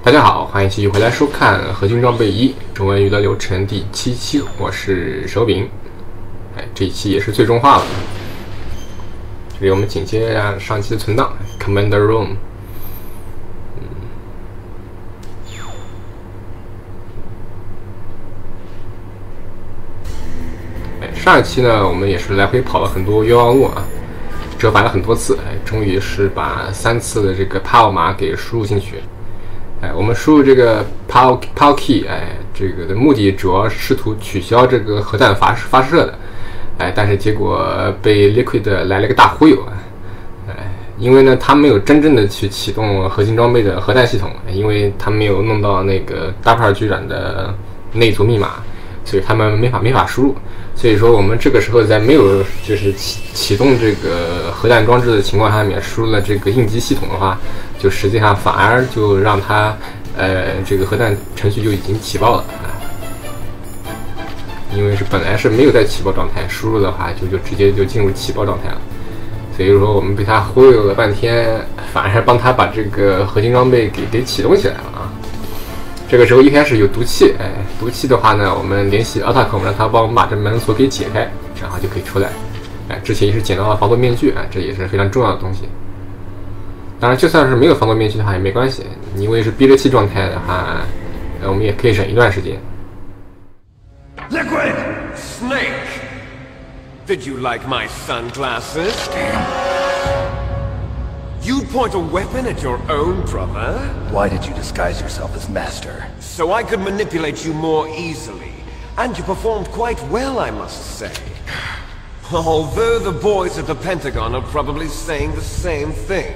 大家好，欢迎继续回来收看《合金装备1》中文娱乐流程第7期，我是手柄。这一期也是最终话了。这里我们紧接着上期的存档 ，Commander Room。上一期呢，我们也是来回跑了很多冤枉路啊，折返了很多次，终于是把3次的这个 PAL 码给输入进去。我们输入这个 PAL key， 这个的目的主要试图取消这个核弹发射的，但是结果被 Liquid 来了个大忽悠，因为呢，他没有真正的去启动合金装备的核弹系统，因为他没有弄到那个大牌局长的内组密码，所以他们没法输入。所以说，我们这个时候在没有就是启动这个核弹装置的情况下面，输入了这个应急系统的话，就实际上反而就让它这个核弹程序就已经起爆了因为本来是没有在起爆状态，输入的话就直接就进入起爆状态了。所以说我们被他忽悠了半天，反而帮他把这个合金装备给启动起来了啊。这个时候一开始有毒气，毒气的话呢，我们联系 Attack， 让他帮我们把这门锁给解开，这样就可以出来。之前也是捡到了防毒面具这也是非常重要的东西。当然，就算是没有防毒面具的话也没关系，因为是憋着气状态的话，我们也可以忍一段时间。Liquid! Snake! Did you like my sunglasses? You'd point a weapon at your own brother? Why did you disguise yourself as Master? So I could manipulate you more easily. And you performed quite well, I must say. Although the boys at the Pentagon are probably saying the same thing.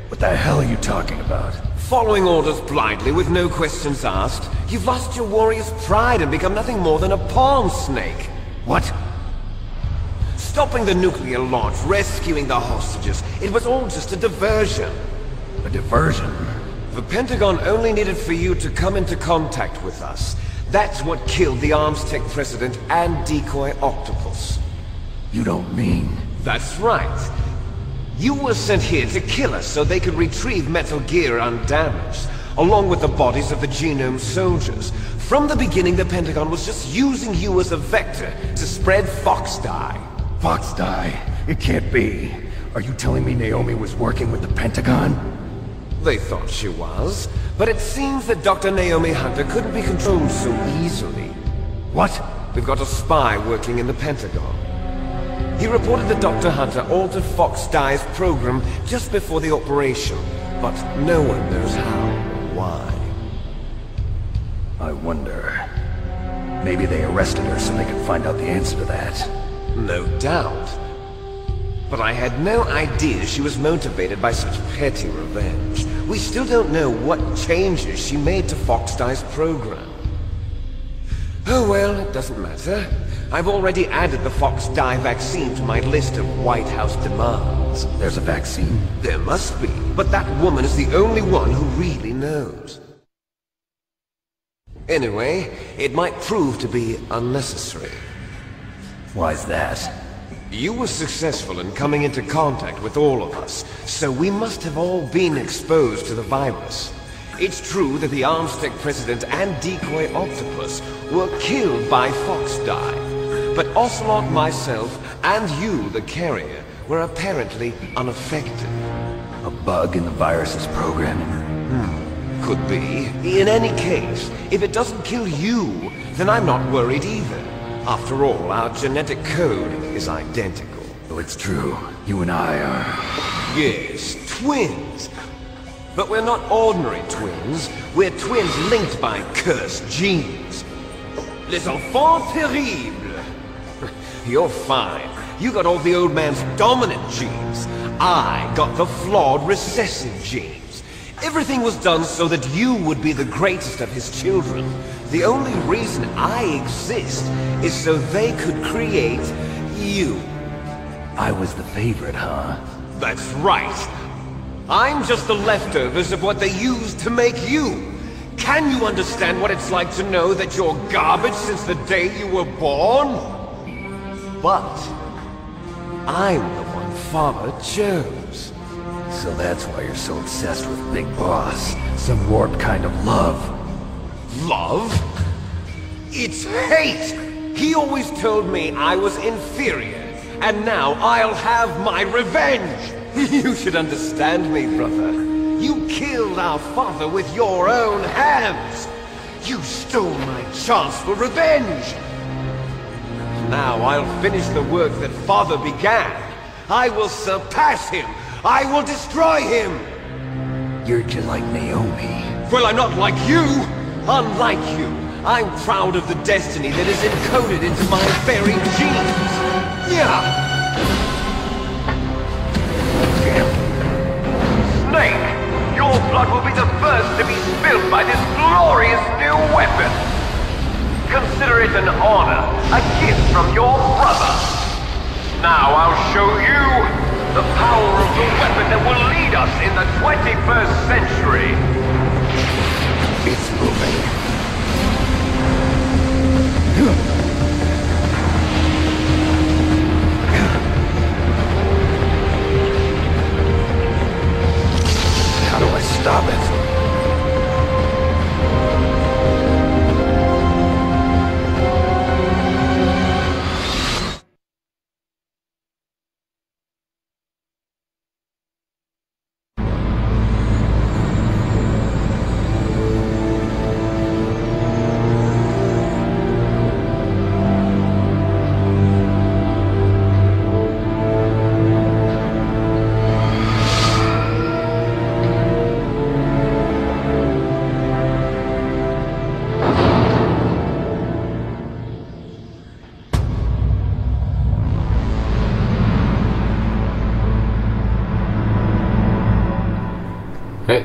What the hell are you talking about? Following orders blindly with no questions asked, you've lost your warrior's pride and become nothing more than a pawn snake. What? Stopping the nuclear launch, rescuing the hostages, it was all just a diversion. A diversion? The Pentagon only needed for you to come into contact with us. That's what killed the Arms Tech president and decoy octopus. You don't mean... That's right. You were sent here to kill us so they could retrieve Metal Gear undamaged, along with the bodies of the Genome soldiers. From the beginning, the Pentagon was just using you as a vector to spread Fox Dye. Fox Dye? It can't be. Are you telling me Naomi was working with the Pentagon? They thought she was, but it seems that Dr. Naomi Hunter couldn't be controlled so easily. What? We've got a spy working in the Pentagon. He reported that Dr. Hunter altered Fox Dye's program just before the operation, but no one knows how or why. I wonder... Maybe they arrested her so they could find out the answer to that. No doubt. But I had no idea she was motivated by such petty revenge. We still don't know what changes she made to Fox Dye's program. Oh well, it doesn't matter. I've already added the Fox Dye vaccine to my list of White House demands. There's a vaccine? There must be, but that woman is the only one who really knows. Anyway, it might prove to be unnecessary. Why's that? You were successful in coming into contact with all of us, so we must have all been exposed to the virus. It's true that the Arms Tech president and decoy octopus were killed by Fox Dye. But Ocelot, myself, and you, the carrier, were apparently unaffected. A bug in the virus's programming? Could be. In any case, if it doesn't kill you, then I'm not worried either. After all, our genetic code is identical. So it's true. You and I are... Yes, twins. But we're not ordinary twins. We're twins linked by cursed genes. Les enfants terribles. You're fine. You got all the old man's dominant genes. I got the flawed recessive genes. Everything was done so that you would be the greatest of his children. The only reason I exist is so they could create you. I was the favorite, huh? That's right. I'm just the leftovers of what they used to make you. Can you understand what it's like to know that you're garbage since the day you were born? But I'm the one Father chose. So that's why you're so obsessed with Big Boss. Some warped kind of love. Love? It's hate! He always told me I was inferior, and now I'll have my revenge! You should understand me, brother. You killed our father with your own hands! You stole my chance for revenge! Now I'll finish the work that father began. I will surpass him! I will destroy him! You're just like Naomi. Well, I'm not like you! Unlike you, I'm proud of the destiny that is encoded into my very genes! Yeah! Snake! Your blood will be the first to be spilled by this glorious new weapon! Consider it an honor, a gift from your brother! Now I'll show you the power of the weapon that will lead us in the 21st century! It's moving. How do I stop it?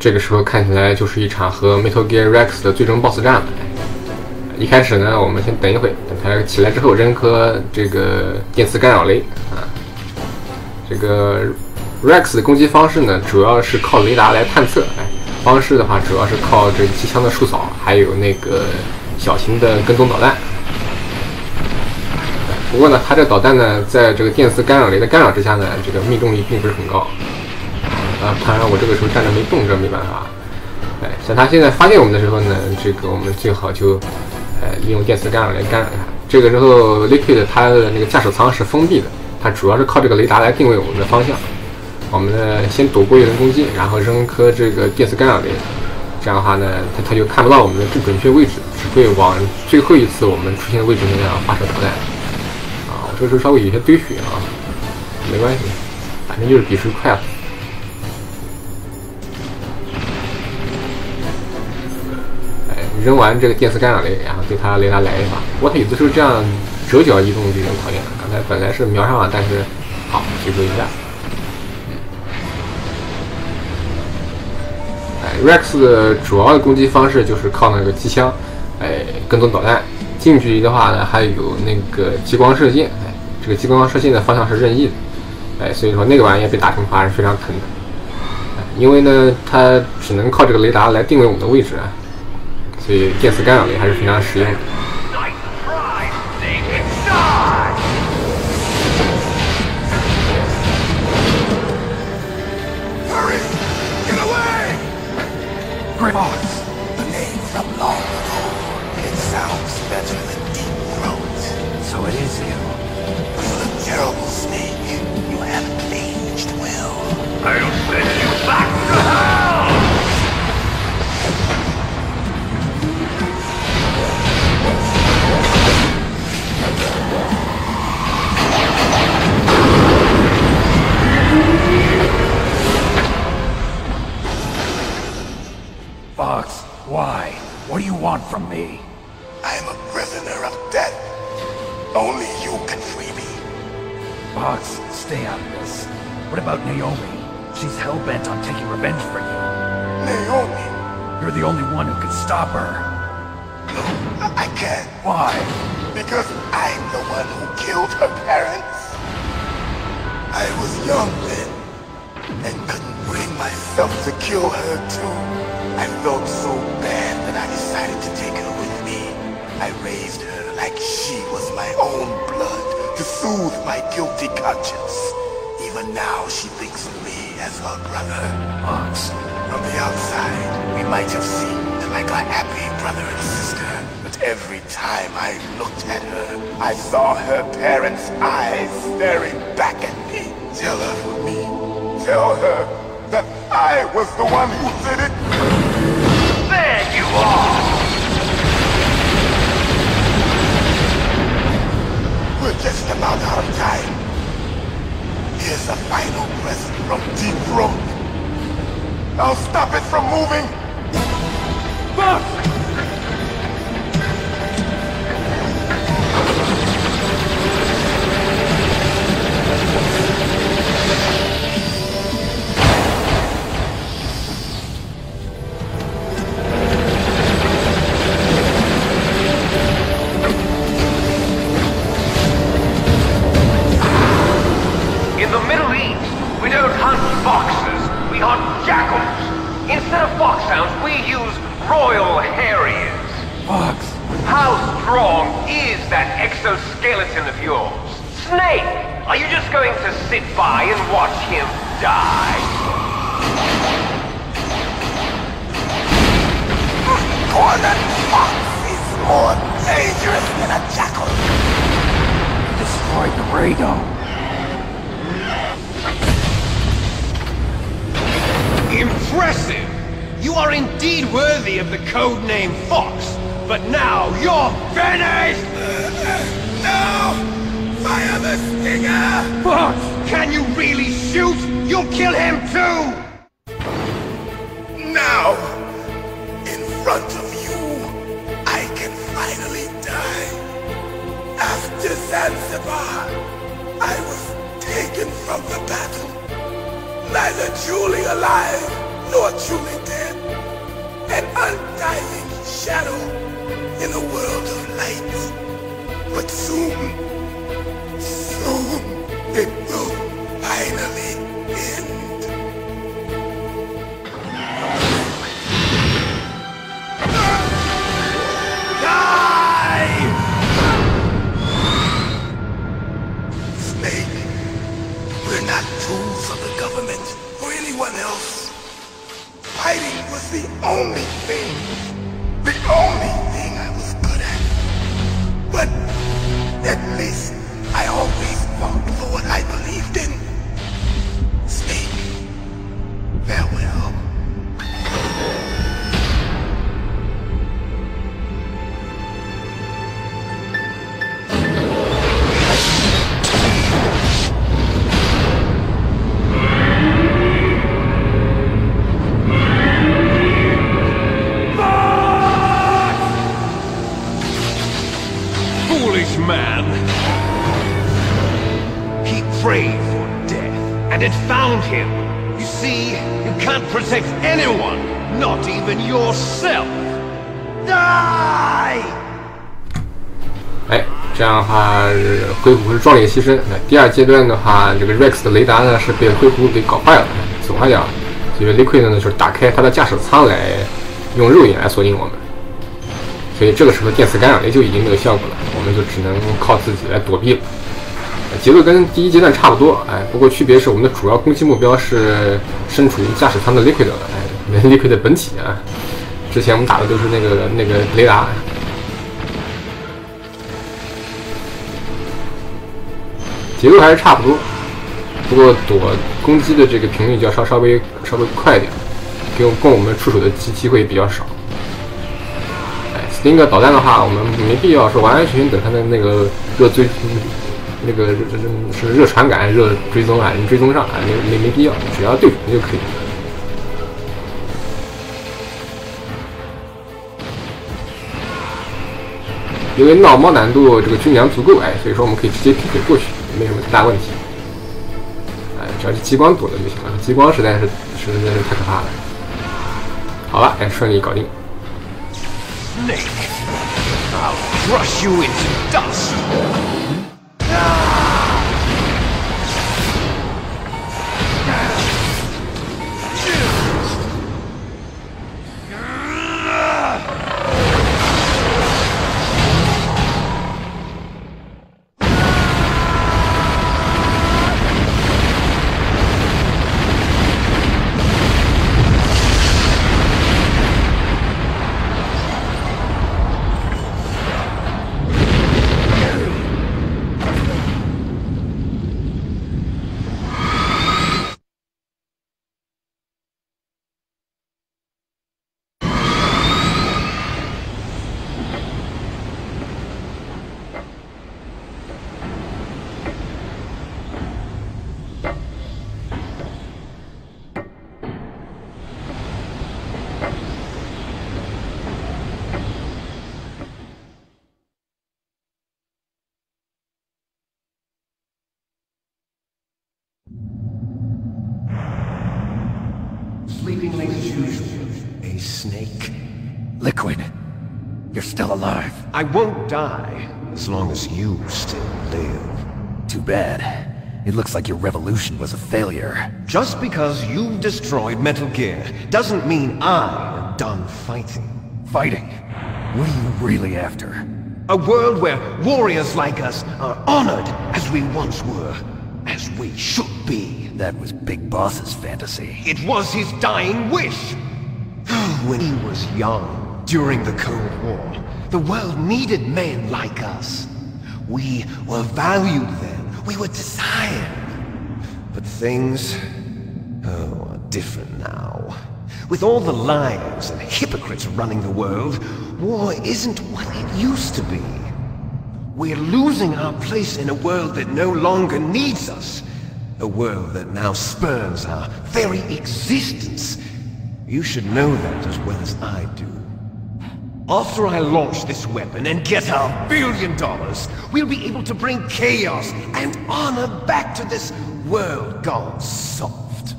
这个时候看起来就是一场和 Metal Gear Rex 的最终 BOSS 战了。一开始呢，我们先等一会，等他起来之后扔颗这个电磁干扰雷啊。这个 Rex 的攻击方式呢，主要是靠雷达来探测。方式的话，主要是靠这个机枪的树扫，还有那个小型的跟踪导弹。不过呢，它这导弹呢，在这个电磁干扰雷的干扰之下呢，这个命中率并不是很高。当然我这个时候站着没动，这没办法。像他现在发现我们的时候呢，这个我们最好就利用电磁干扰来干扰它。这个时候 Liquid 它的那个驾驶舱是封闭的，它主要是靠这个雷达来定位我们的方向。我们呢先躲过一轮攻击，然后扔颗这个电磁干扰雷，这样的话呢，它就看不到我们的准确位置，只会往最后一次我们出现的位置那样发射导弹。我这个时候稍微有些堆血啊，没关系，反正就是比谁快了。扔完这个电磁干扰雷，然后对它雷达来一发。不过它有的时候这样折角移动就有点讨厌了。刚才本来是瞄上了，但是好结束一下。Rex 的主要的攻击方式就是靠那个机枪，跟踪导弹。近距离的话呢，还有那个激光射线，这个激光射线的方向是任意的，所以说那个玩意被打中的话是非常疼的。因为呢，它只能靠这个雷达来定位我们的位置啊。所以电磁干扰雷还是非常实用的。Why? What do you want from me? I am a prisoner of death. Only you can free me. Fox, stay out of this. What about Naomi? She's hell-bent on taking revenge for you. Naomi? You're the only one who can stop her. No, I can't. Why? Because I'm the one who killed her parents. I was young then, and couldn't bring myself to kill her too. I felt so bad that I decided to take her with me. I raised her like she was my own blood to soothe my guilty conscience. Even now she thinks of me as her brother. Fox, from the outside, we might have seemed like a happy brother and sister. But every time I looked at her, I saw her parents' eyes staring back at me. Tell her for me. Tell her that I was the one who did it. There you are! We're just about out of time. Here's a final present from Deep Throat. I'll stop it from moving. Fuck! In the Middle East, we don't hunt foxes, we hunt jackals. Instead of foxhounds, we use royal harriers. Fox! How strong is that exoskeleton of yours? Snake, are you just going to sit by and watch him die? Cornered fox is more dangerous than a jackal. Destroyed the radar. Impressive! You are indeed worthy of the codename Fox, but now you're finished! No! Fire the stinger! Fox, can you really shoot? You'll kill him too! Now, in front of you, I can finally die. After Zanzibar, I was taken from the battle. Neither truly alive, nor truly dead. An undying shadow in a world of light. But soon, it will finally end. Die! Snake, we're not tools of the government or anyone else. Fighting was the only thing I was good at. But at least I always fought for what I believed in. Snake, farewell. Foolish man! He prayed for death, and it found him. You see, you can't protect anyone, not even yourself. Die! 哎，这样的话，灰狐是壮烈牺牲。第二阶段的话，这个 Rex 的雷达呢是被灰狐给搞坏了，损坏掉了。所以 Liquid 呢就是打开它的驾驶舱来用肉眼来锁定我们。所以这个时候电磁干扰雷就已经没有效果了，我们就只能靠自己来躲避了。节奏跟第一阶段差不多，哎，不过区别是我们的主要攻击目标是身处于驾驶舱的 Liquid， 哎 ，Liquid 的本体啊。之前我们打的都是那个雷达。节奏还是差不多，不过躲攻击的这个频率就要稍微快一点，供我们出手的机会比较少。哎 ，Stinger 导弹的话，我们没必要说完完全全等它的那个是热传感、热追踪啊，能追踪上啊，没必要，只要对准就可以。因为闹猫难度这个军粮足够，哎，所以说我们可以直接劈腿过去，没什么太大问题。哎，只要是激光躲了就行了，激光实在是太可怕了。好了，哎，顺利搞定。Snake, I'll crush you into dust. illusion, a snake. Liquid, you're still alive. I won't die as long as you still live. Too bad. It looks like your revolution was a failure. Just because you've destroyed Metal Gear doesn't mean I am done fighting. Fighting? What are you really after? A world where warriors like us are honored as we once were, as we should be. That was Big Boss's fantasy. It was his dying wish. When he was young, during the Cold War, the world needed men like us. We were valued then. We were desired. But things, are different now. With all the liars and hypocrites running the world, war isn't what it used to be. We're losing our place in a world that no longer needs us. A world that now spurns our very existence. You should know that as well as I do. After I launch this weapon and get our $1 billion, we'll be able to bring chaos and honor back to this world gone soft.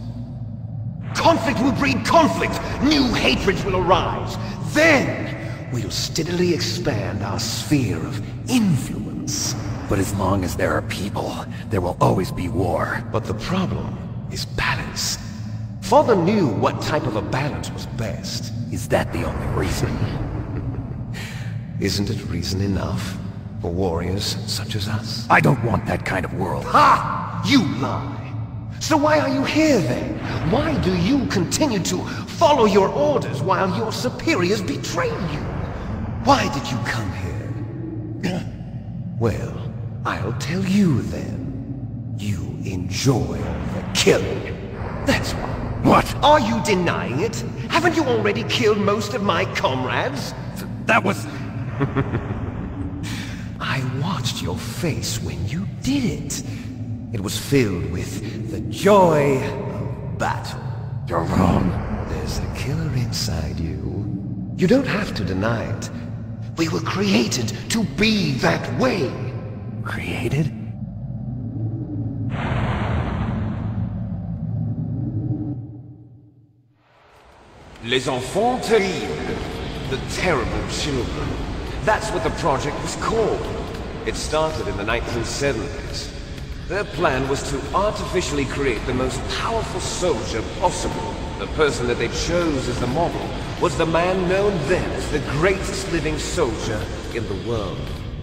Conflict will breed conflict. New hatreds will arise. Then, we'll steadily expand our sphere of influence. But as long as there are people, there will always be war. But the problem is balance. Father knew what type of a balance was best. Is that the only reason? Isn't it reason enough for warriors such as us? I don't want that kind of world. Ha! You lie! So why are you here then? Why do you continue to follow your orders while your superiors betray you? Why did you come here? Well, I'll tell you then. You enjoy the killing. That's why. What? Are you denying it? Haven't you already killed most of my comrades? That was... I watched your face when you did it. It was filled with the joy of battle. You're wrong. There's a killer inside you. You don't have to deny it. We were created to be that way. Created? Les enfants terribles. The terrible children. That's what the project was called. It started in the 1970s. Their plan was to artificially create the most powerful soldier possible. The person that they chose as the model was the man known then as the greatest living soldier in the world.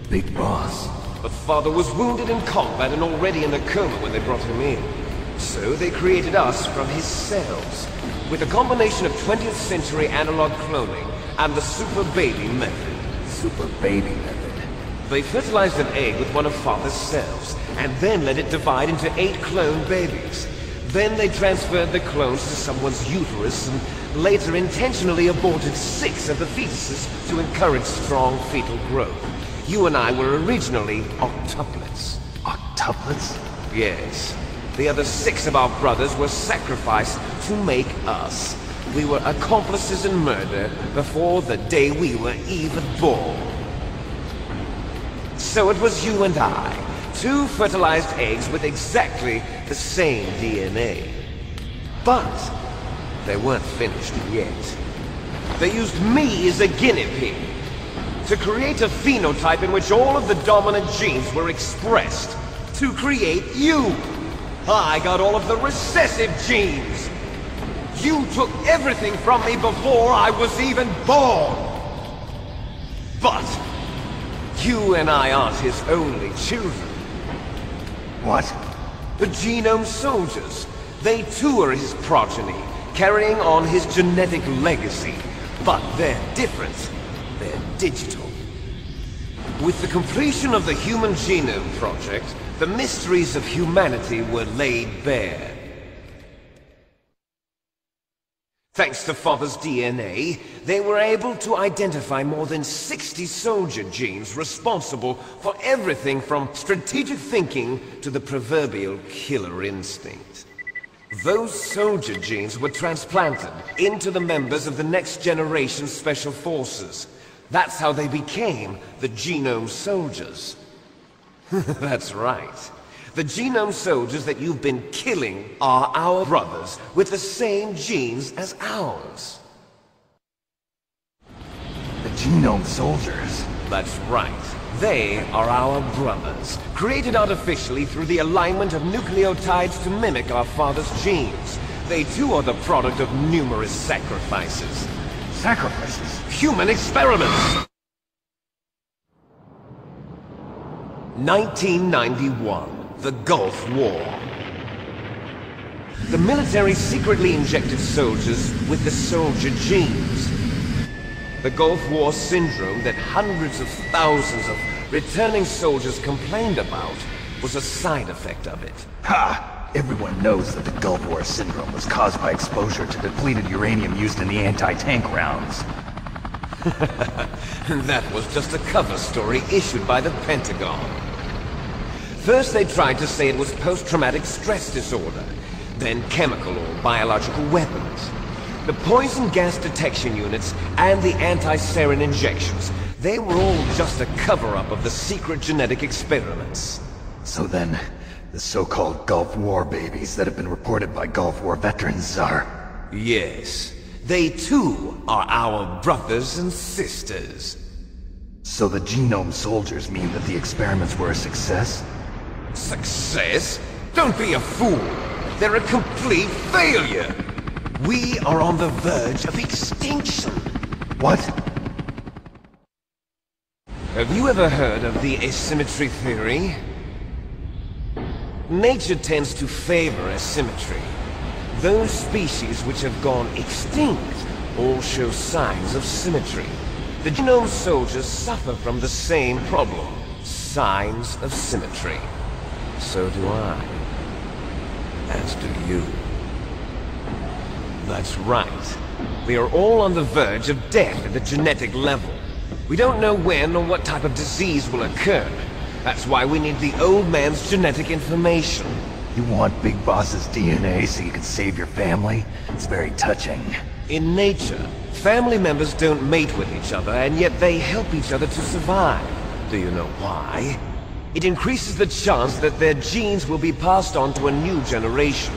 Big Boss. But Father was wounded in combat and already in a coma when they brought him in. So they created us from his cells, with a combination of 20th century analog cloning and the super baby method. Super baby method. They fertilized an egg with one of Father's cells, and then let it divide into 8 clone babies. Then they transferred the clones to someone's uterus, and later intentionally aborted 6 of the fetuses to encourage strong fetal growth. You and I were originally octuplets. Octuplets? Yes. The other 6 of our brothers were sacrificed to make us. We were accomplices in murder before the day we were even born. So it was you and I, 2 fertilized eggs with exactly the same DNA. But they weren't finished yet. They used me as a guinea pig to create a phenotype in which all of the dominant genes were expressed to create you. I got all of the recessive genes. You took everything from me before I was even born. But you and I aren't his only children. What? The genome soldiers. They too are his progeny, carrying on his genetic legacy. But they're different. They're digital. With the completion of the Human Genome Project, the mysteries of humanity were laid bare. Thanks to Father's DNA, they were able to identify more than 60 soldier genes responsible for everything from strategic thinking to the proverbial killer instinct. Those soldier genes were transplanted into the members of the next generation special forces. That's how they became the genome soldiers. That's right. The genome soldiers that you've been killing are our brothers with the same genes as ours. genome soldiers. That's right. They are our brothers, created artificially through the alignment of nucleotides to mimic our father's genes. They too are the product of numerous sacrifices. Sacrifices? Human experiments! 1991, the Gulf War. The military secretly injected soldiers with the soldier genes. The Gulf War syndrome that hundreds of thousands of returning soldiers complained about was a side effect of it. Ha! Everyone knows that the Gulf War syndrome was caused by exposure to depleted uranium used in the anti-tank rounds. That was just a cover story issued by the Pentagon. First they tried to say it was post-traumatic stress disorder, then chemical or biological weapons. The poison gas detection units and the anti-sarin injections, they were all just a cover-up of the secret genetic experiments. So then, the so-called Gulf War babies that have been reported by Gulf War veterans are... Yes, they too are our brothers and sisters. So the genome soldiers mean that the experiments were a success? Success? Don't be a fool! They're a complete failure! We are on the verge of extinction! What? Have you ever heard of the asymmetry theory? Nature tends to favor asymmetry. Those species which have gone extinct all show signs of symmetry. The genome soldiers suffer from the same problem. Signs of symmetry. So do I. As do you. That's right. We are all on the verge of death at the genetic level. We don't know when or what type of disease will occur. That's why we need the old man's genetic information. You want Big Boss's DNA so you can save your family? It's very touching. In nature, family members don't mate with each other, and yet they help each other to survive. Do you know why? It increases the chance that their genes will be passed on to a new generation.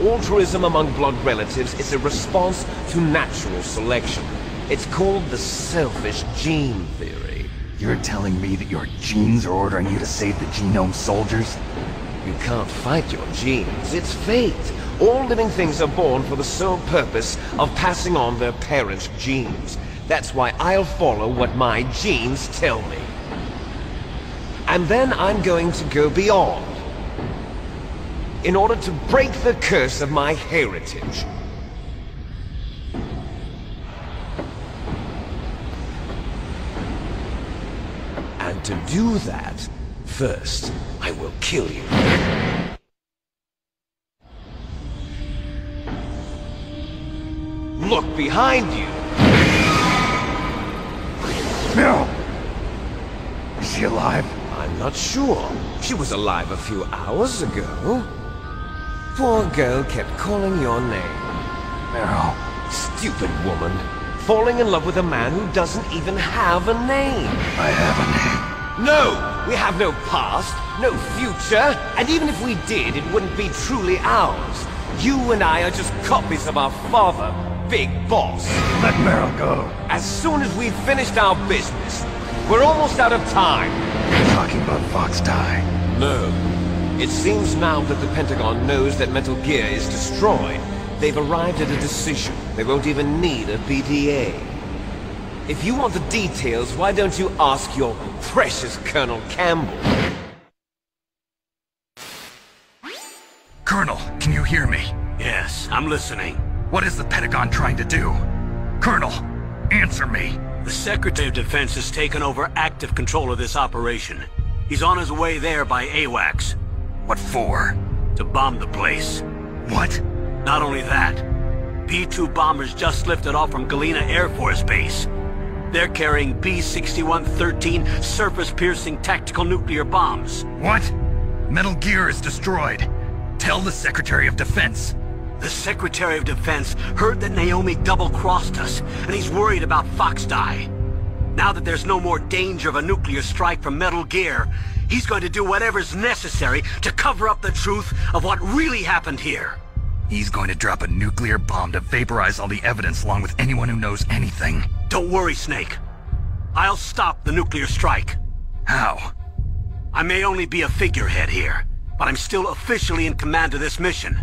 Altruism among blood relatives is a response to natural selection. It's called the selfish gene theory. You're telling me that your genes are ordering you to save the genome soldiers? You can't fight your genes. It's fate. All living things are born for the sole purpose of passing on their parents' genes. That's why I'll follow what my genes tell me. And then I'm going to go beyond. In order to break the curse of my heritage. And to do that, first, I will kill you. Look behind you! No! Is she alive? I'm not sure. She was alive a few hours ago. Poor girl kept calling your name. Meryl. Stupid woman. Falling in love with a man who doesn't even have a name. I have a name. No! We have no past, no future, and even if we did, it wouldn't be truly ours. You and I are just copies of our father, Big Boss. Let Meryl go. As soon as we've finished our business, we're almost out of time. You're talking about Fox Die. No. It seems now that the Pentagon knows that Metal Gear is destroyed. They've arrived at a decision. They won't even need a PDA. If you want the details, why don't you ask your precious Colonel Campbell? Colonel, can you hear me? Yes, I'm listening. What is the Pentagon trying to do? Colonel, answer me. The Secretary of Defense has taken over active control of this operation. He's on his way there by AWACS. What for? To bomb the place. What? Not only that, B-2 bombers just lifted off from Galena Air Force Base. They're carrying B-6113 surface-piercing tactical nuclear bombs. What? Metal Gear is destroyed. Tell the Secretary of Defense. The Secretary of Defense heard that Naomi double-crossed us, and he's worried about Fox Die. Now that there's no more danger of a nuclear strike from Metal Gear, he's going to do whatever's necessary to cover up the truth of what really happened here. He's going to drop a nuclear bomb to vaporize all the evidence along with anyone who knows anything. Don't worry, Snake. I'll stop the nuclear strike. How? I may only be a figurehead here, but I'm still officially in command of this mission.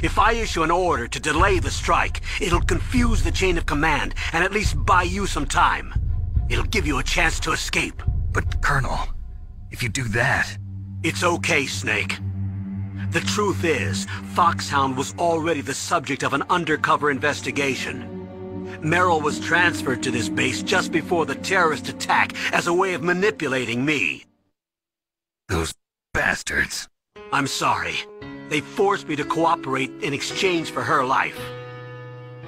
If I issue an order to delay the strike, it'll confuse the chain of command and at least buy you some time. It'll give you a chance to escape. But, Colonel, if you do that... It's okay, Snake. The truth is, Foxhound was already the subject of an undercover investigation. Merrill was transferred to this base just before the terrorist attack as a way of manipulating me. Those bastards. I'm sorry. They forced me to cooperate in exchange for her life.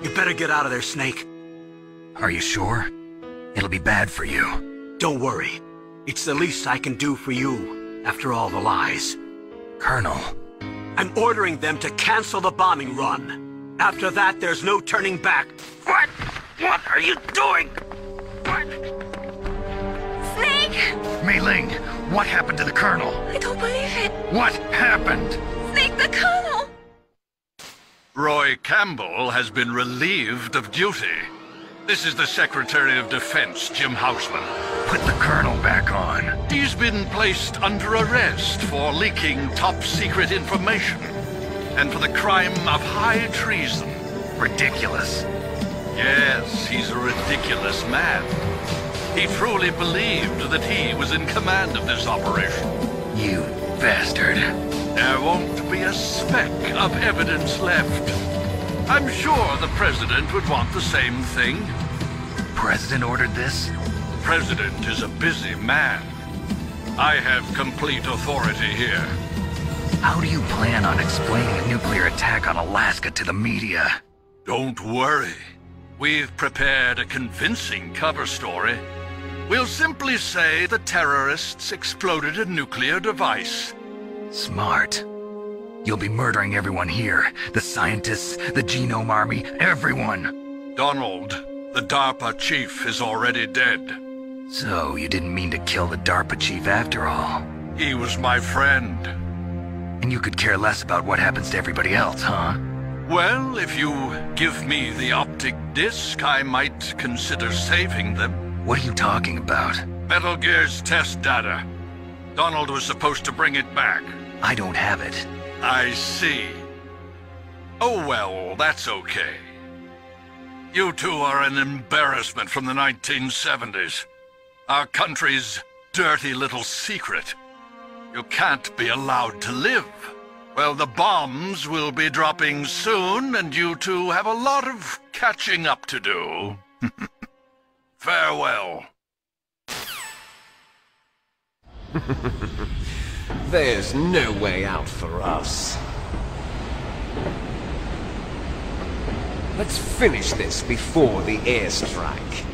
You better get out of there, Snake. Are you sure? It'll be bad for you. Don't worry. It's the least I can do for you, after all the lies. Colonel. I'm ordering them to cancel the bombing run. After that, there's no turning back. What? What are you doing? What? Snake! Mei Ling, what happened to the Colonel? I don't believe it. What happened? Snake, the Colonel! Roy Campbell has been relieved of duty. This is the Secretary of Defense, Jim Houseman. Put the Colonel back on. He's been placed under arrest for leaking top-secret information and for the crime of high treason. Ridiculous. Yes, he's a ridiculous man. He truly believed that he was in command of this operation. You bastard. There won't be a speck of evidence left. I'm sure the President would want the same thing. President ordered this? President is a busy man. I have complete authority here. How do you plan on explaining a nuclear attack on Alaska to the media? Don't worry. We've prepared a convincing cover story. We'll simply say the terrorists exploded a nuclear device. Smart. You'll be murdering everyone here. The scientists, the Genome Army, everyone. Donald, the DARPA chief, is already dead. So, you didn't mean to kill the DARPA chief after all. He was my friend. And you could care less about what happens to everybody else, huh? Well, if you give me the optic disc, I might consider saving them. What are you talking about? Metal Gear's test data. Donald was supposed to bring it back. I don't have it. I see. Oh well, that's okay. You two are an embarrassment from the 1970s. Our country's dirty little secret. You can't be allowed to live. Well, the bombs will be dropping soon, and you two have a lot of catching up to do. Farewell. There's no way out for us. Let's finish this before the airstrike.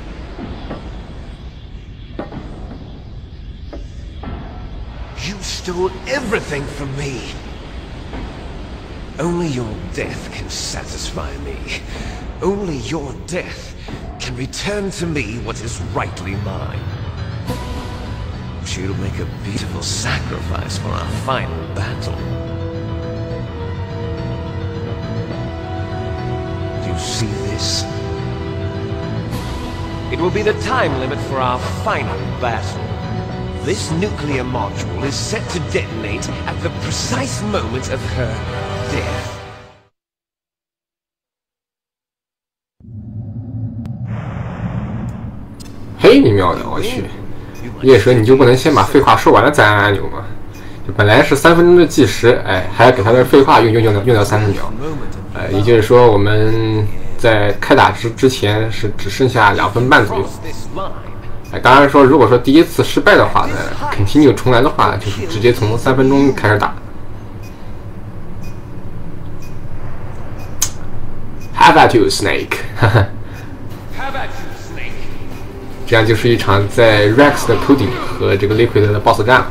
You stole everything from me. Only your death can satisfy me. Only your death can return to me what is rightly mine. She'll make a beautiful sacrifice for our final battle. Do you see this? It will be the time limit for our final battle. This nuclear module is set to detonate at the precise moment of her death. 嘿，你喵的，我去！夜蛇，你就不能先把废话说完了再按按钮吗？就本来是3分钟的计时，哎，还要给他的废话用掉30秒，也就是说我们在开打之前是只剩下2分半左右。哎，当然说，如果说第一次失败的话呢 ，continue 重来的话，就是直接从3分钟开始打。How about you, Snake？ 这样就是一场在 Rex 的头顶和这个 Liquid 的 BOSS 战了。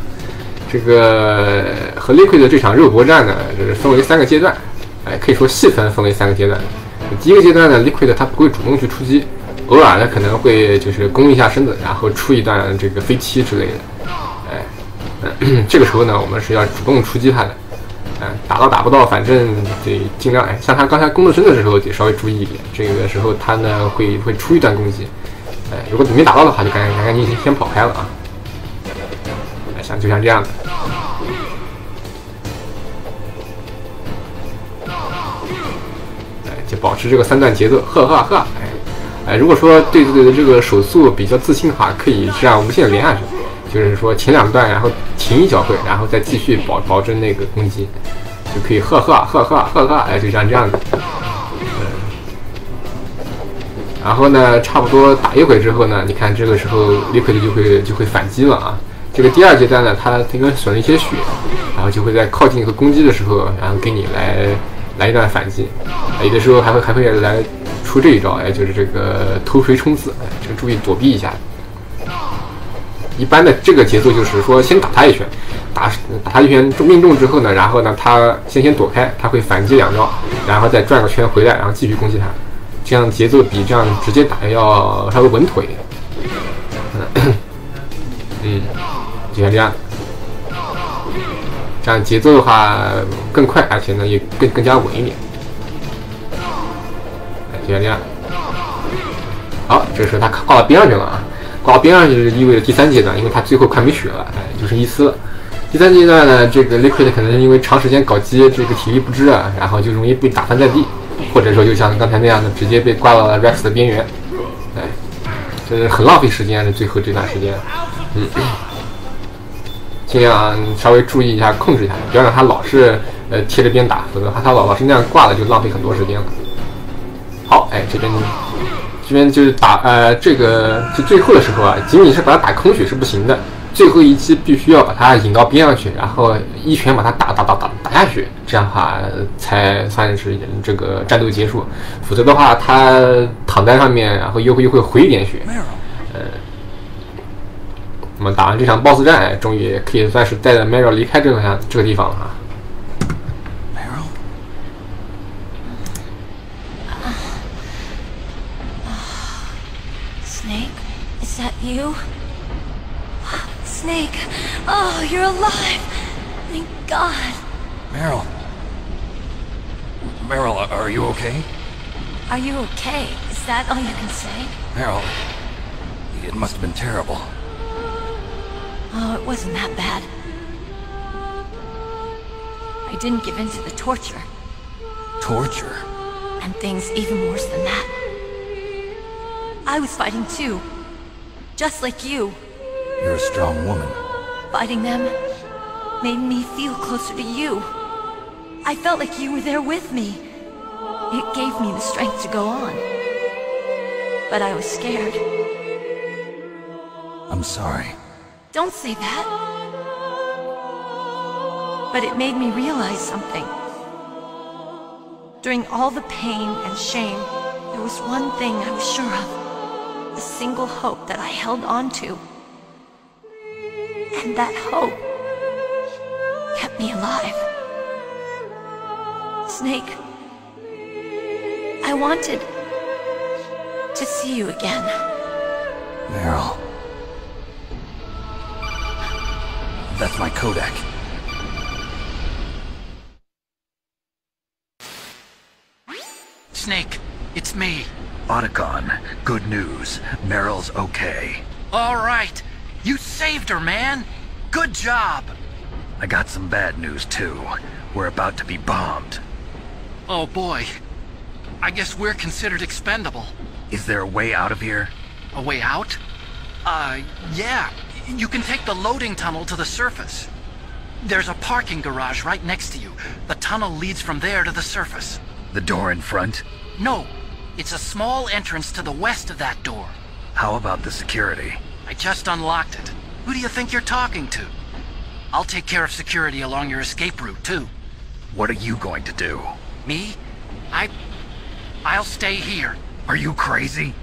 这个和 Liquid 的这场肉搏战呢，就是分为3个阶段，哎，可以说细分为3个阶段。第一个阶段呢 ，Liquid 它不会主动去出击，偶尔呢可能会就是弓一下身子，然后出一段这个飞踢之类的。哎，这个时候呢，我们是要主动出击它的。打到打不到，反正得尽量。哎，像他刚才弓着身的时候，得稍微注意一点。这个时候他呢会出一段攻击。如果你没打到的话，就赶紧先跑开了啊。就像这样的。就保持这个3段节奏，如果说对自己的这个手速比较自信的话，可以这样无限连下去，就是说前2段，然后停一小会，然后再继续保证那个攻击，就可以就像这样的。然后呢，差不多打一回之后呢，你看这个时候Liquid就会反击了啊。这个第2阶段呢，它因为损了一些血，然后就会在靠近和攻击的时候，然后给你来一段反击，有的时候还会来出这一招，就是这个头锤冲刺，这个注意躲避一下。一般的这个节奏就是说，先打他一拳，打他一拳命中之后呢，然后呢他先躲开，他会反击2招，然后再转个圈回来，然后继续攻击他，这样节奏比这样直接打要稍微稳妥一点。就像这样，这样节奏的话更快，而且呢也更加稳一点。就像这样。好，这时候他挂到边上去了啊，挂到边上就是意味着第3阶段，因为他最后快没血了，就剩1丝了。第3阶段呢，这个 Liquid 可能是因为长时间搞基，这个体力不支啊，然后就容易被打翻在地，或者说就像刚才那样的，直接被挂到了 Rex 的边缘。就是很浪费时间的最后这段时间。尽量稍微注意一下，控制一下，不要让他老是贴着边打，否则他老是那样挂了，就浪费很多时间了。好，这边就是打这个就最后的时候啊，仅仅是把他打空血是不行的，最后一击必须要把他引到边上去，然后一拳把他打下去，这样的话才算是这个战斗结束，否则的话他躺在上面，然后又会回一点血。那么打完这场 BOSS 战，终于可以算是带着 Meryl 离开这个地方了啊。Meryl? Snake, is that you? Snake, oh, you're alive! Thank God. Meryl, are you okay? Are you okay? Is that all you can say? Meryl, it must have been terrible. Oh, it wasn't that bad. I didn't give in to the torture. Torture? And things even worse than that. I was fighting too. Just like you. You're a strong woman. Fighting them made me feel closer to you. I felt like you were there with me. It gave me the strength to go on. But I was scared. I'm sorry. Don't say that. But it made me realize something. During all the pain and shame, there was one thing I was sure of. A single hope that I held on to. And that hope kept me alive. Snake, I wanted to see you again. Meryl. That's my codec. Snake, it's me. Otacon, good news. Meryl's okay. All right. You saved her, man. Good job. I got some bad news, too. We're about to be bombed. Oh, boy. I guess we're considered expendable. Is there a way out of here? A way out? Yeah. You can take the loading tunnel to the surface. There's a parking garage right next to you. The tunnel leads from there to the surface. The door in front? No. It's a small entrance to the west of that door. How about the security? I just unlocked it. Who do you think you're talking to? I'll take care of security along your escape route, too. What are you going to do? Me? I'll stay here. Are you crazy?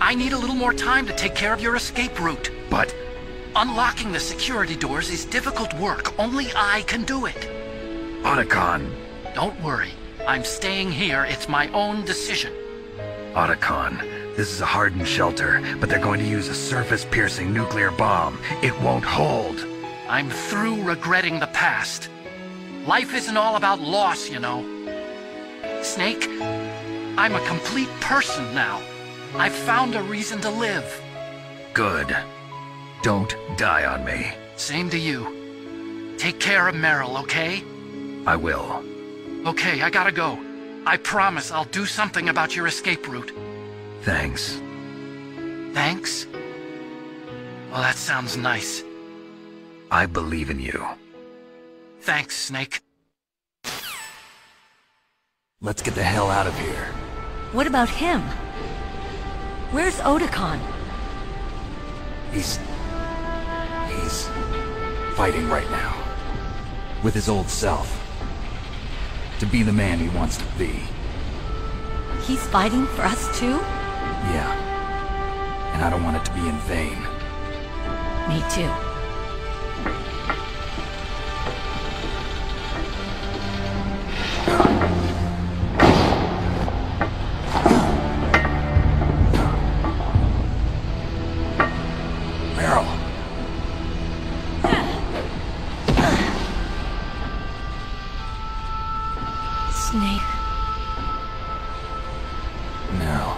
I need a little more time to take care of your escape route. But unlocking the security doors is difficult work. Only I can do it. Otacon. Don't worry. I'm staying here. It's my own decision. Otacon, this is a hardened shelter, but they're going to use a surface-piercing nuclear bomb. It won't hold. I'm through regretting the past. Life isn't all about loss, you know. Snake, I'm a complete person now. I've found a reason to live. Good. Don't die on me. Same to you. Take care of Meryl, okay? I will. Okay, I gotta go. I promise I'll do something about your escape route. Thanks. Thanks? Well, that sounds nice. I believe in you. Thanks, Snake. Let's get the hell out of here. What about him? Where's Otakon? He's fighting right now. With his old self. To be the man he wants to be. He's fighting for us too? Yeah. And I don't want it to be in vain. Me too. Meryl. Snake. No.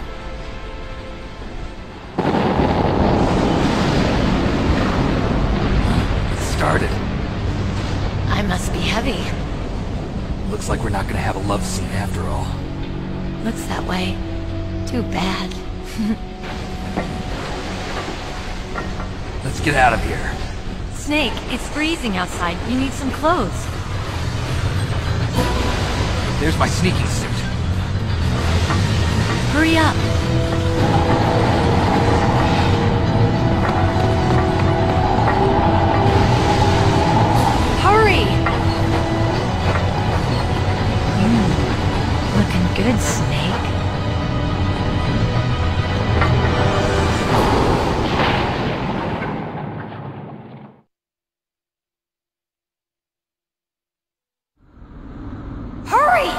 It started. I must be heavy. Looks like we're not gonna have a love scene after all. Looks that way. Too bad. Let's get out of here. Snake, it's freezing outside. You need some clothes. There's my sneaking suit. Hurry up. Hurry! Looking good, Snake. Hurry!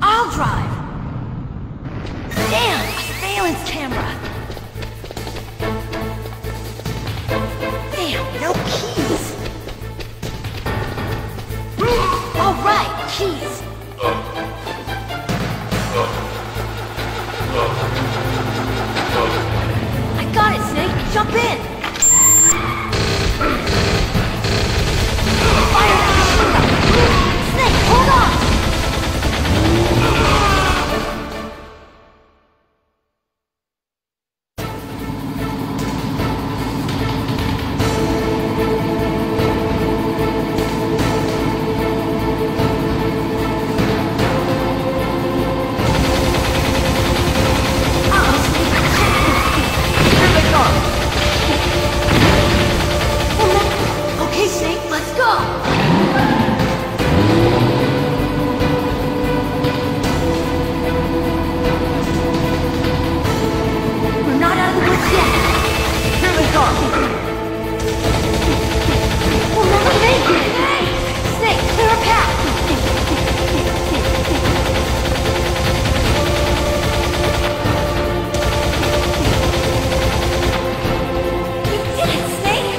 I'll drive. Damn, a surveillance camera. Damn, no keys. All right, keys. I got it, Snake. Jump in. Fire that machine gun. Snake, hold on. Okay, Snake, let's go! We're not out of the woods yet! Here they come! We'll never make it! Snake, clear a path! You did it, Snake!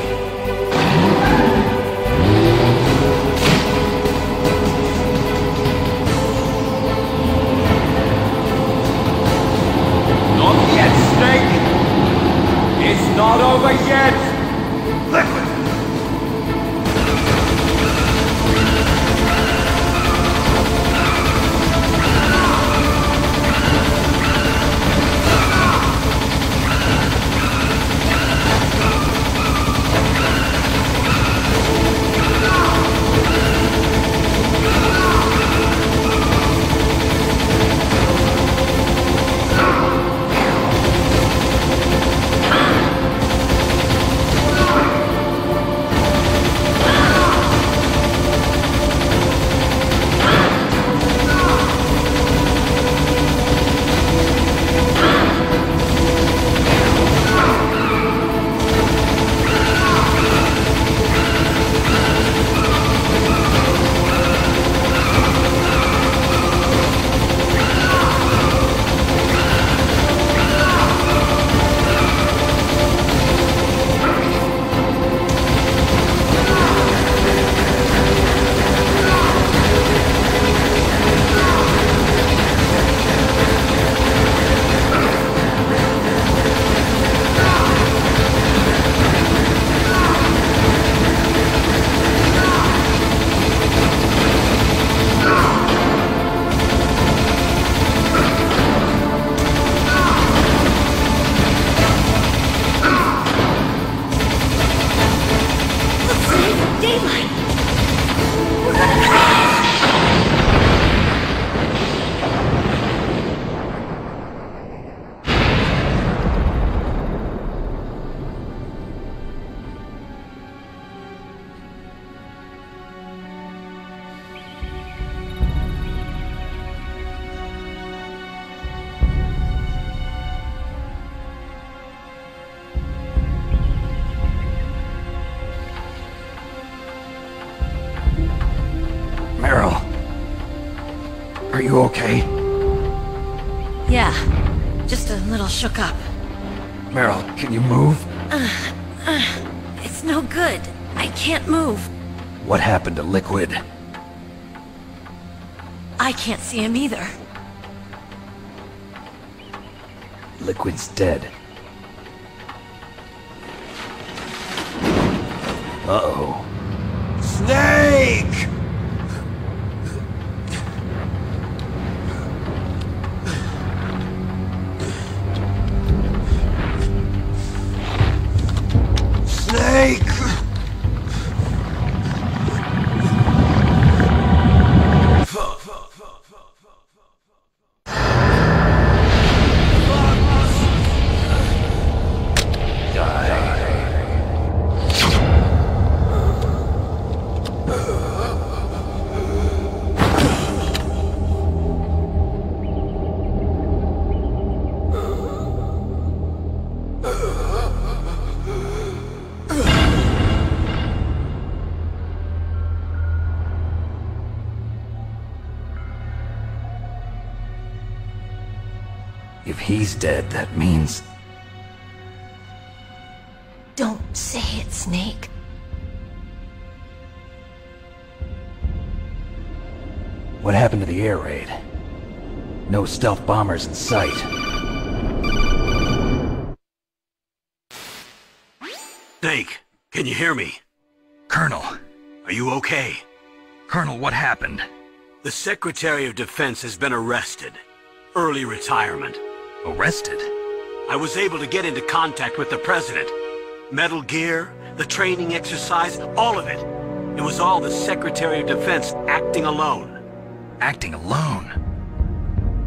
Are you okay? Yeah, just a little shook up. Meryl, can you move? It's no good. I can't move. What happened to Liquid? I can't see him either. Liquid's dead. Uh-oh. Snake! Snake! If he's dead, that means... Don't say it, Snake. What happened to the air raid? No stealth bombers in sight. Snake, can you hear me? Colonel. Are you okay? Colonel, what happened? The Secretary of Defense has been arrested. Early retirement. Arrested? I was able to get into contact with the President. Metal Gear, the training exercise, all of it. It was all the Secretary of Defense acting alone. Acting alone?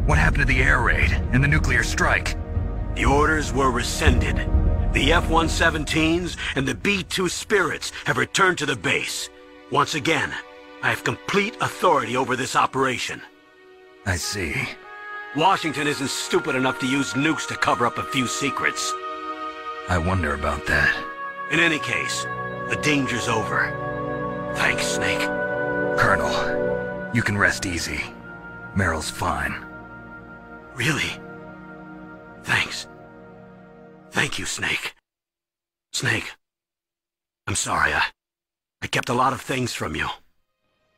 What happened to the air raid and the nuclear strike? The orders were rescinded. The F-117s and the B-2 Spirits have returned to the base. Once again, I have complete authority over this operation. I see. Washington isn't stupid enough to use nukes to cover up a few secrets. I wonder about that. In any case, the danger's over. Thanks, Snake. Colonel, you can rest easy. Meryl's fine. Really? Thanks. Thank you, Snake. Snake, I'm sorry, I kept a lot of things from you.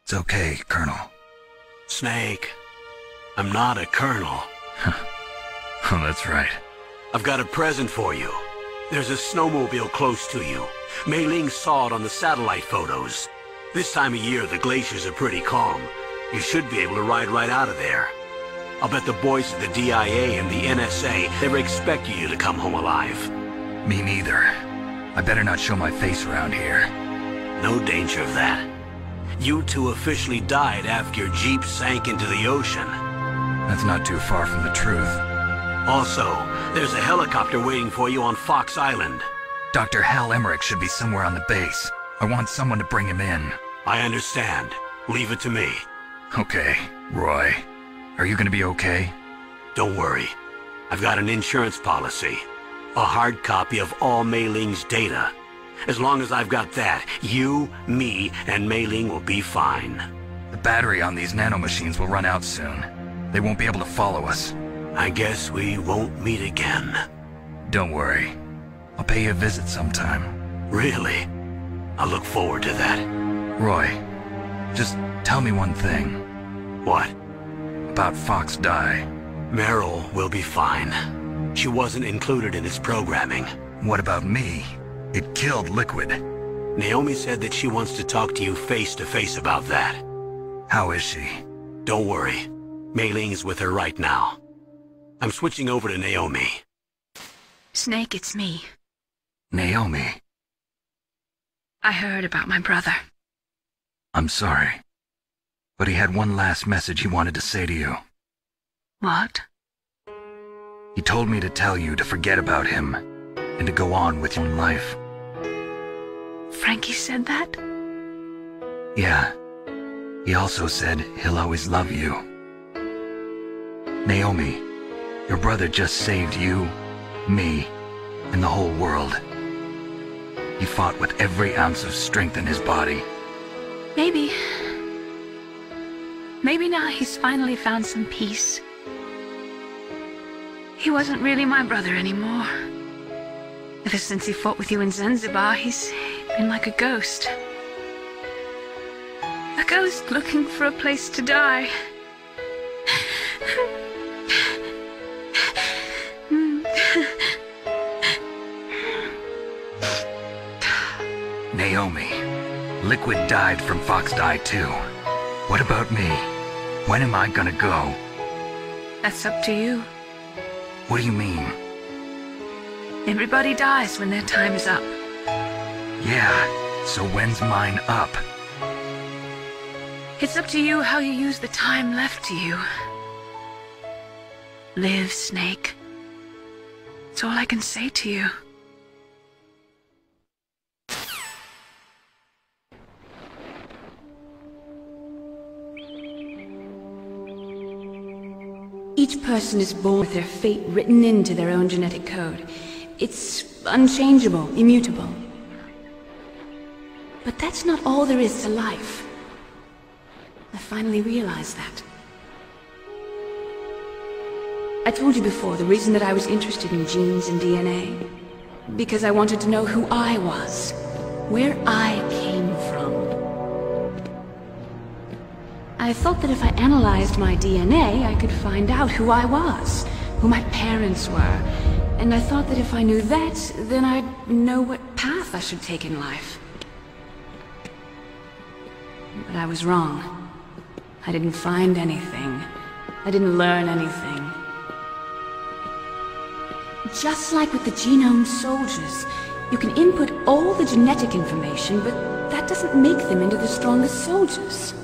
It's okay, Colonel. Snake, I'm not a colonel. Oh, that's right. I've got a present for you. There's a snowmobile close to you. Mei Ling saw it on the satellite photos. This time of year, the glaciers are pretty calm. You should be able to ride right out of there. I'll bet the boys at the DIA and the NSA never expect you to come home alive. Me neither. I better not show my face around here. No danger of that. You two officially died after your Jeep sank into the ocean. That's not too far from the truth. Also, there's a helicopter waiting for you on Fox Island. Dr. Hal Emmerich should be somewhere on the base. I want someone to bring him in. I understand. Leave it to me. Okay, Roy. Are you gonna be okay? Don't worry. I've got an insurance policy. A hard copy of all Mei Ling's data. As long as I've got that, you, me, and Mei Ling will be fine. The battery on these nanomachines will run out soon. They won't be able to follow us. I guess we won't meet again. Don't worry. I'll pay you a visit sometime. Really? I look forward to that. Roy, just tell me one thing. What? About Fox Die. Meryl will be fine. She wasn't included in its programming. What about me? It killed Liquid. Naomi said that she wants to talk to you face to face about that. How is she? Don't worry. Mei Ling's with her right now. I'm switching over to Naomi. Snake, it's me. Naomi. I heard about my brother. I'm sorry. But he had one last message he wanted to say to you. What? He told me to tell you to forget about him and to go on with your own life. Frankie said that? Yeah. He also said he'll always love you. Naomi, your brother just saved you, me, and the whole world. He fought with every ounce of strength in his body. Maybe. Maybe now he's finally found some peace. He wasn't really my brother anymore. Ever since he fought with you in Zanzibar, he's been like a ghost. A ghost looking for a place to die. Naomi, Liquid died from Fox Die too. What about me? When am I gonna go? That's up to you. What do you mean? Everybody dies when their time is up. Yeah, so when's mine up? It's up to you how you use the time left to you. Live, Snake. That's all I can say to you. Each person is born with their fate written into their own genetic code. It's unchangeable, immutable. But that's not all there is to life. I finally realized that. I told you before the reason that I was interested in genes and DNA. Because I wanted to know who I was, where I came from. I thought that if I analyzed my DNA, I could find out who I was, who my parents were, and I thought that if I knew that, then I'd know what path I should take in life. But I was wrong. I didn't find anything. I didn't learn anything. Just like with the genome soldiers, you can input all the genetic information, but that doesn't make them into the strongest soldiers.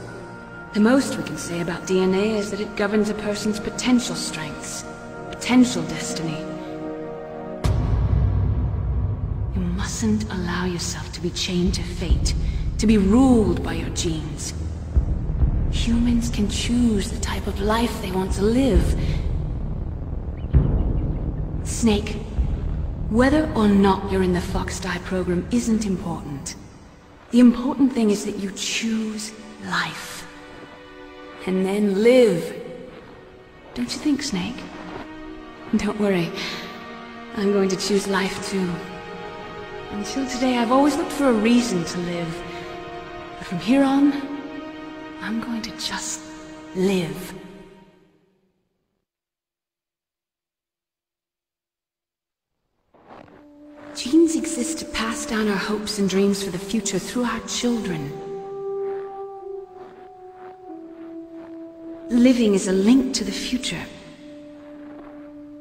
The most we can say about DNA is that it governs a person's potential strengths, potential destiny. You mustn't allow yourself to be chained to fate, to be ruled by your genes. Humans can choose the type of life they want to live. Snake, whether or not you're in the Fox Die program isn't important. The important thing is that you choose life. And then live. Don't you think, Snake? Don't worry. I'm going to choose life too. Until today, I've always looked for a reason to live. But from here on, I'm going to just live. Genes exist to pass down our hopes and dreams for the future through our children. Living is a link to the future.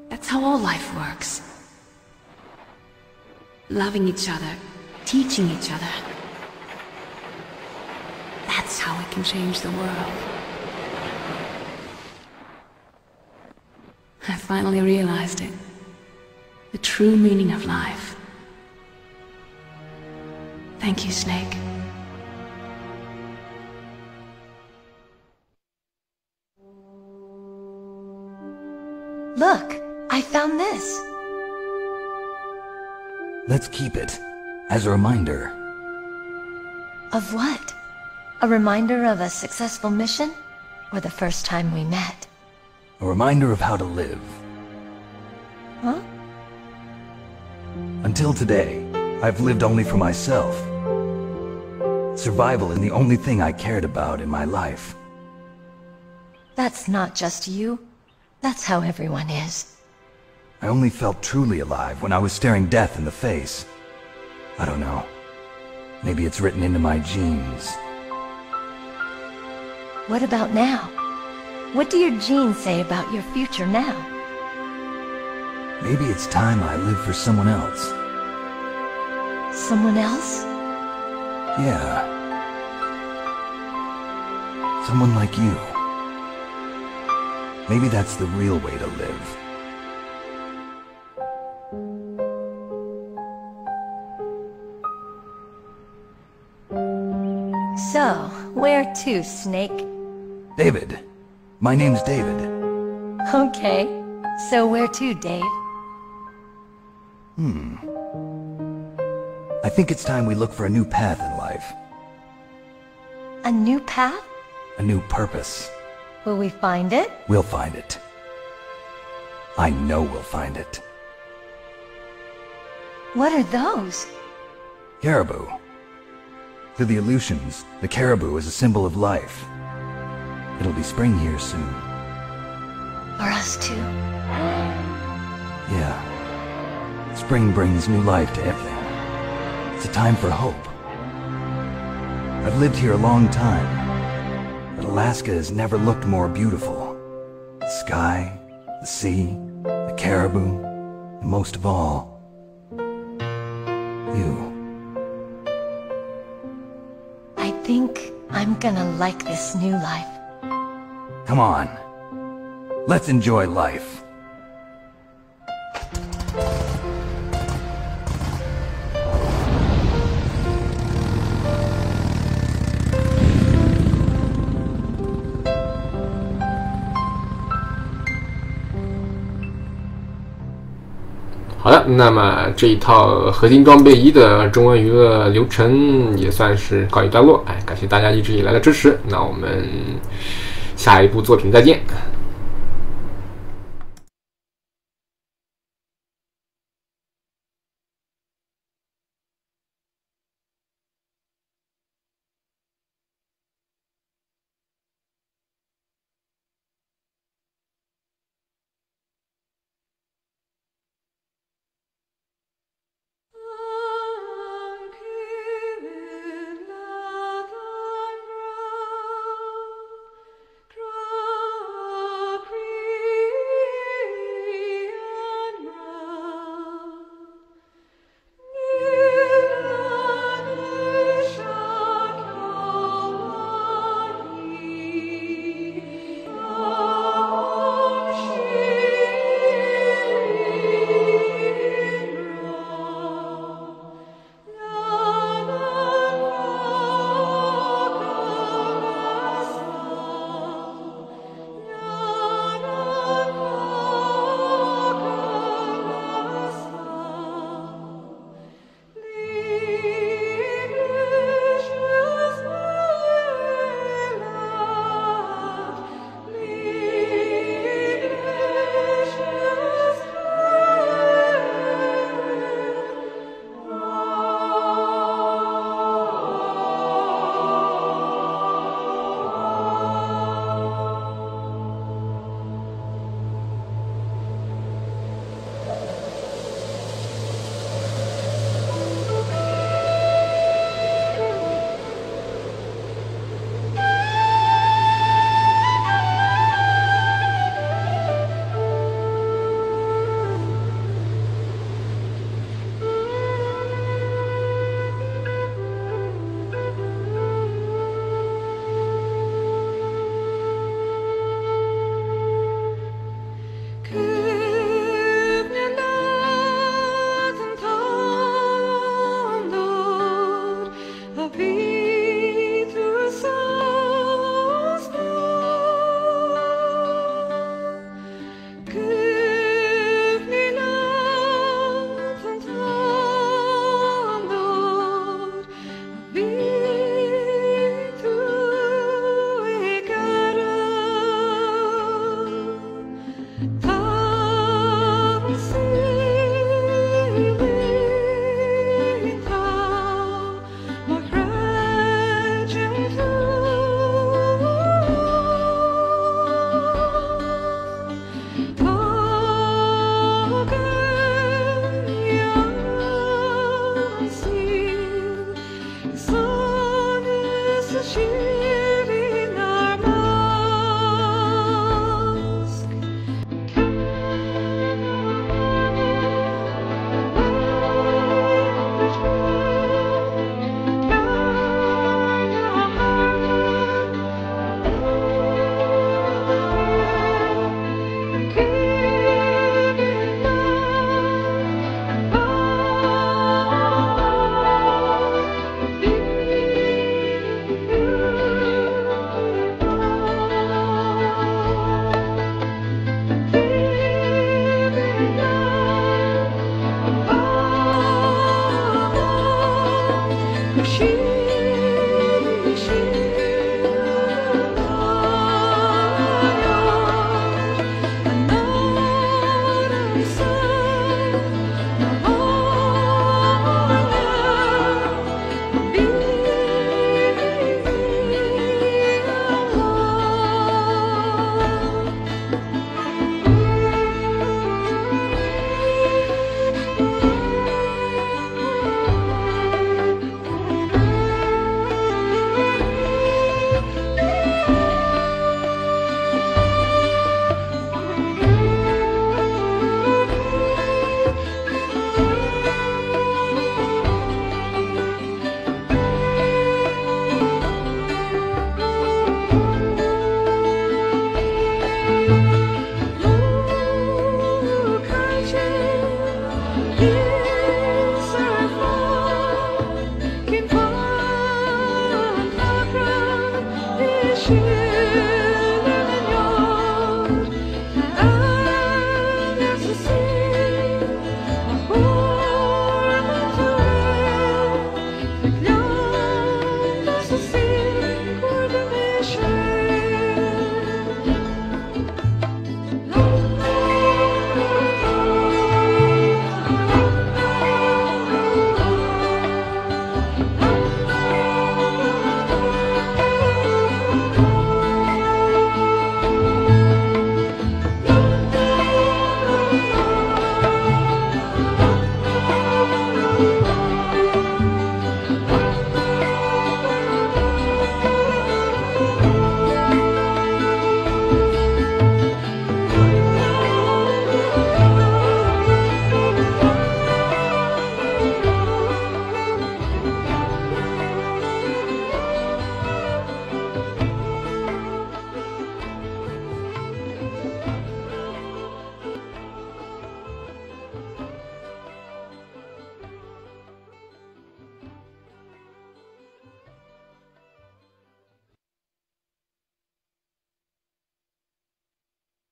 That's how all life works. Loving each other, teaching each other. That's how we can change the world. I finally realized it. The true meaning of life. Thank you, Snake. Look, I found this. Let's keep it, as a reminder. Of what? A reminder of a successful mission? Or the first time we met? A reminder of how to live. Huh? Until today, I've lived only for myself. Survival is the only thing I cared about in my life. That's not just you. That's how everyone is. I only felt truly alive when I was staring death in the face. I don't know. Maybe it's written into my genes. What about now? What do your genes say about your future now? Maybe it's time I live for someone else. Someone else? Yeah. Someone like you. Maybe that's the real way to live. So, where to, Snake? David. My name's David. Okay. So where to, Dave? I think it's time we look for a new path in life. A new path? A new purpose. Will we find it? We'll find it. I know we'll find it. What are those? Caribou. To the Aleutians, the caribou is a symbol of life. It'll be spring here soon. For us too? Yeah. Spring brings new life to everything. It's a time for hope. I've lived here a long time, but Alaska has never looked more beautiful. The sky, the sea, the caribou, and most of all, you. I think I'm gonna like this new life. Come on. Let's enjoy life.好的，那么这一套合金装备1的中文娱乐流程也算是告一段落。感谢大家一直以来的支持。那我们下一部作品再见。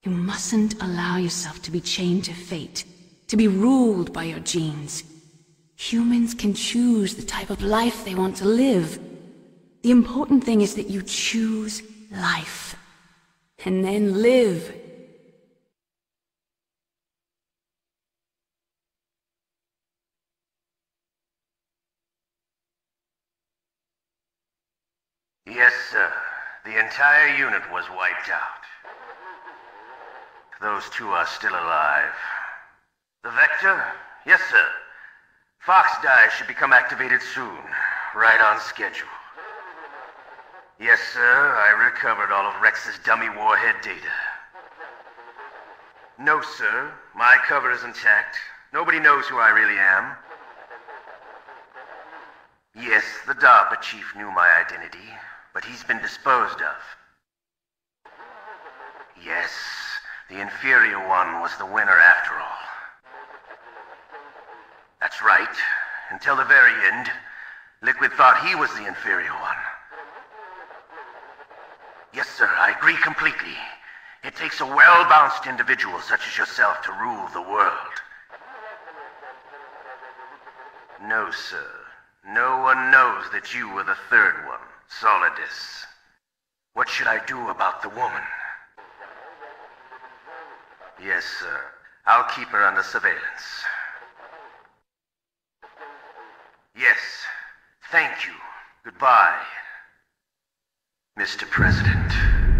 You mustn't allow yourself to be chained to fate, to be ruled by your genes. Humans can choose the type of life they want to live. The important thing is that you choose life. And then live. Yes, sir. The entire unit was wiped out. Those two are still alive. The Vector? Yes, sir. Fox Die should become activated soon. Right on schedule. Yes, sir. I recovered all of Rex's dummy warhead data. No, sir. My cover is intact. Nobody knows who I really am. Yes, the DARPA chief knew my identity, but he's been disposed of. Yes, the inferior one was the winner after all. That's right. Until the very end, Liquid thought he was the inferior one. Yes, sir, I agree completely. It takes a well-balanced individual such as yourself to rule the world. No, sir. No one knows that you were the third one, Solidus. What should I do about the woman? Yes, sir. I'll keep her under surveillance. Yes. Thank you. Goodbye, Mr. President.